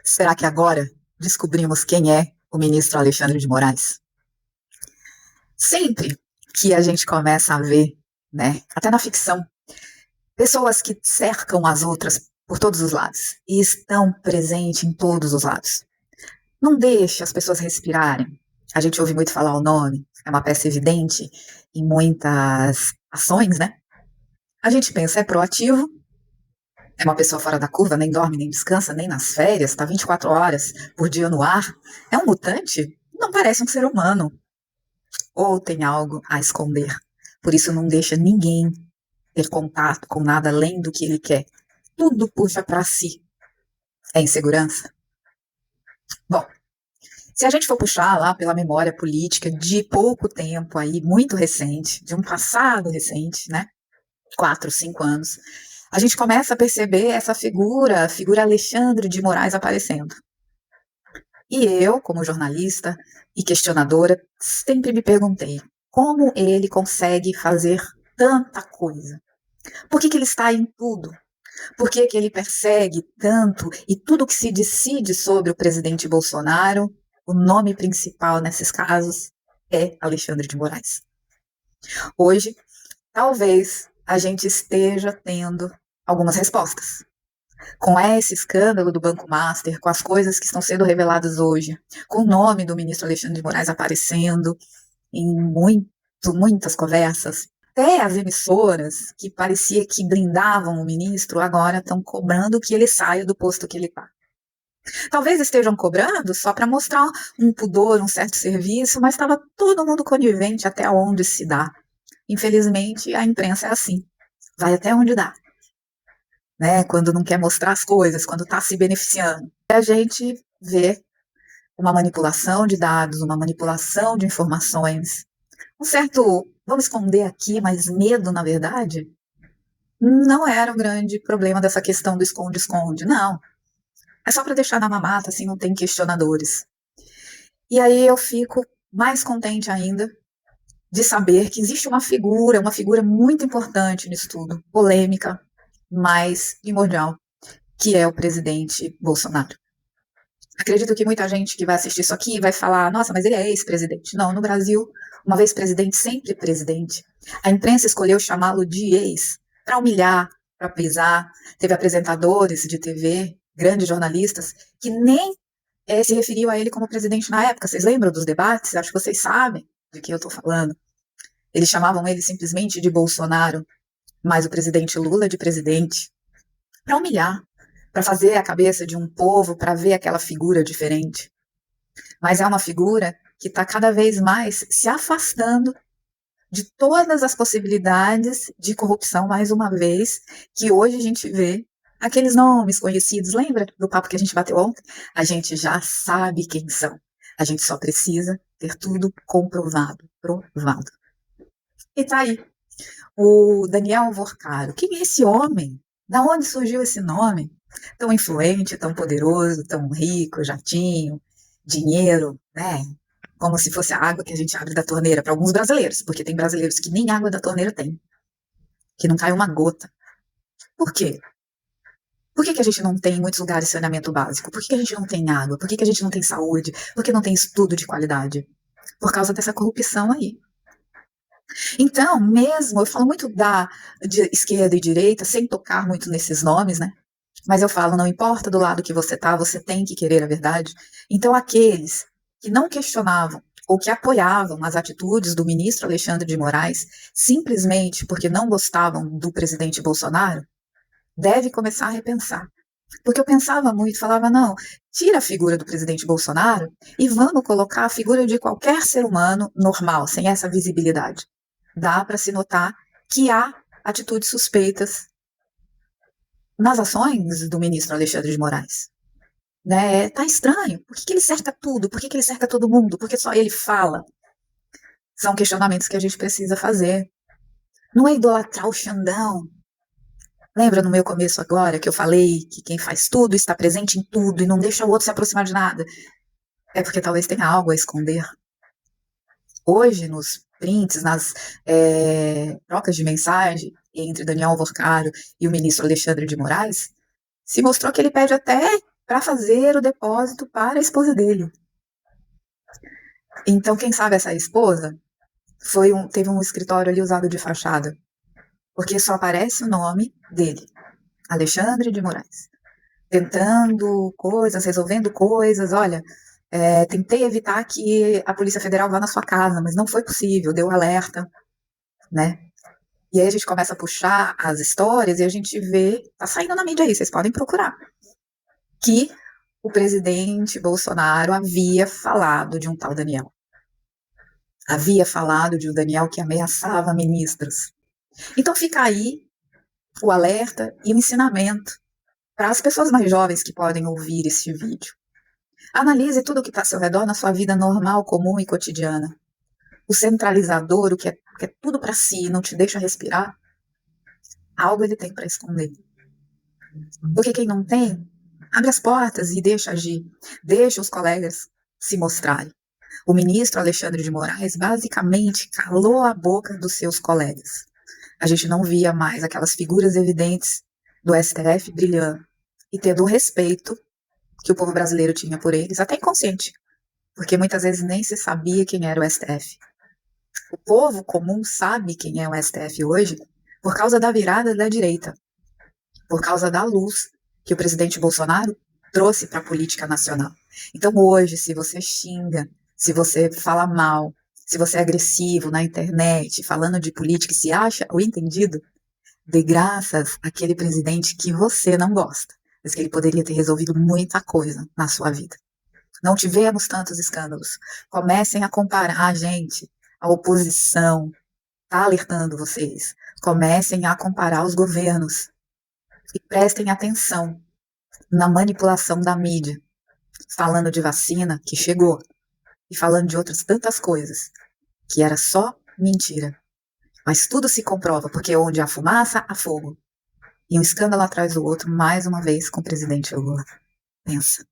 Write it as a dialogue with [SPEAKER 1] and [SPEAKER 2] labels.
[SPEAKER 1] Será que agora descobrimos quem é o ministro Alexandre de Moraes? Sempre que a gente começa a ver, né, até na ficção, pessoas que cercam as outras por todos os lados e estão presentes em todos os lados. Não deixa as pessoas respirarem. A gente ouve muito falar o nome, é uma peça evidente em muitas ações, né? A gente pensa, é proativo, é uma pessoa fora da curva, nem dorme, nem descansa, nem nas férias, está 24 horas por dia no ar. É um mutante? Não parece um ser humano. Ou tem algo a esconder. Por isso não deixa ninguém ter contato com nada além do que ele quer. Tudo puxa para si. É insegurança? Bom, se a gente for puxar lá pela memória política de pouco tempo aí, muito recente, de um passado recente, né? 4, 5 anos, a gente começa a perceber essa figura, a figura Alexandre de Moraes aparecendo. E eu, como jornalista e questionadora, sempre me perguntei como ele consegue fazer tanta coisa. Por que ele está em tudo? Por que ele persegue tanto e tudo que se decide sobre o presidente Bolsonaro, o nome principal nesses casos é Alexandre de Moraes. Hoje, talvez a gente esteja tendo algumas respostas. Com esse escândalo do Banco Master, com as coisas que estão sendo reveladas hoje, com o nome do ministro Alexandre de Moraes aparecendo em muitas conversas, até as emissoras que parecia que blindavam o ministro agora estão cobrando que ele saia do posto que ele está. Talvez estejam cobrando só para mostrar um pudor, um certo serviço, mas estava todo mundo conivente até onde se dá. Infelizmente, a imprensa é assim, vai até onde dá. Né, quando não quer mostrar as coisas, quando está se beneficiando. E a gente vê uma manipulação de dados, uma manipulação de informações, um certo, vamos esconder aqui, mas medo, na verdade, não era o grande problema dessa questão do esconde-esconde, não. É só para deixar na mamata, assim, não tem questionadores. E aí eu fico mais contente ainda de saber que existe uma figura muito importante nisso tudo, polêmica, mas primordial, que é o presidente Bolsonaro. Acredito que muita gente que vai assistir isso aqui vai falar, nossa, mas ele é ex-presidente. Não, no Brasil, uma vez presidente, sempre presidente. A imprensa escolheu chamá-lo de ex, para humilhar, para pisar. Teve apresentadores de TV, grandes jornalistas, que nem se referiam a ele como presidente na época. Vocês lembram dos debates? Acho que vocês sabem de quem eu estou falando. Eles chamavam ele simplesmente de Bolsonaro, mas o presidente Lula de presidente, para humilhar, para fazer a cabeça de um povo, para ver aquela figura diferente. Mas é uma figura que está cada vez mais se afastando de todas as possibilidades de corrupção, mais uma vez, que hoje a gente vê aqueles nomes conhecidos. Lembra do papo que a gente bateu ontem? A gente já sabe quem são. A gente só precisa ter tudo comprovado, provado. E tá aí, o Daniel Vorcaro. Quem é esse homem? Da onde surgiu esse nome? Tão influente, tão poderoso, tão rico, jatinho, dinheiro, né? Como se fosse a água que a gente abre da torneira para alguns brasileiros, porque tem brasileiros que nem água da torneira tem, que não cai uma gota. Por quê? Por que a gente não tem em muitos lugares saneamento básico? Por que a gente não tem água? Por que a gente não tem saúde? Por que não tem estudo de qualidade? Por causa dessa corrupção aí. Então, mesmo, eu falo muito de esquerda e direita, sem tocar muito nesses nomes, né? Mas eu falo, não importa do lado que você tá, você tem que querer a verdade. Então, aqueles que não questionavam ou que apoiavam as atitudes do ministro Alexandre de Moraes, simplesmente porque não gostavam do presidente Bolsonaro, deve começar a repensar. Porque eu pensava muito, falava, não, tira a figura do presidente Bolsonaro e vamos colocar a figura de qualquer ser humano normal, sem essa visibilidade. Dá para se notar que há atitudes suspeitas nas ações do ministro Alexandre de Moraes. Né? Tá estranho. Por que ele cerca tudo? Por que ele cerca todo mundo? Por que só ele fala? São questionamentos que a gente precisa fazer. Não é idolatrar o Xandão. Lembra no meu começo agora que eu falei que quem faz tudo está presente em tudo e não deixa o outro se aproximar de nada? É porque talvez tenha algo a esconder. Hoje, nos prints, nas trocas de mensagem entre Daniel Vorcaro e o ministro Alexandre de Moraes, se mostrou que ele pede até para fazer o depósito para a esposa dele. Então, quem sabe essa esposa teve um escritório ali usado de fachada, porque só aparece o nome dele, Alexandre de Moraes, tentando coisas, resolvendo coisas. Olha, tentei evitar que a Polícia Federal vá na sua casa, mas não foi possível, deu alerta, né? E aí a gente começa a puxar as histórias e a gente vê, tá saindo na mídia aí, vocês podem procurar, que o presidente Bolsonaro havia falado de um tal Daniel. Havia falado de um Daniel que ameaçava ministros. Então fica aí o alerta e o ensinamento para as pessoas mais jovens que podem ouvir este vídeo. Analise tudo o que está ao seu redor na sua vida normal, comum e cotidiana. O centralizador, o que é tudo para si, não te deixa respirar, algo ele tem para esconder. Porque quem não tem, abre as portas e deixa agir, deixa os colegas se mostrarem. O ministro Alexandre de Moraes basicamente calou a boca dos seus colegas. A gente não via mais aquelas figuras evidentes do STF brilhando e tendo o respeito que o povo brasileiro tinha por eles, até inconsciente, porque muitas vezes nem se sabia quem era o STF. O povo comum sabe quem é o STF hoje por causa da virada da direita, por causa da luz que o presidente Bolsonaro trouxe para a política nacional. Então hoje, se você xinga, se você fala mal, se você é agressivo na internet, falando de política e se acha o entendido, de graças àquele presidente que você não gosta, mas que ele poderia ter resolvido muita coisa na sua vida. Não tivemos tantos escândalos. Comecem a comparar, gente. A oposição está alertando vocês. Comecem a comparar os governos. E prestem atenção na manipulação da mídia. Falando de vacina, que chegou. E falando de outras tantas coisas, que era só mentira. Mas tudo se comprova, porque onde há fumaça, há fogo. E um escândalo atrás do outro, mais uma vez, com o presidente Lula. Pensa.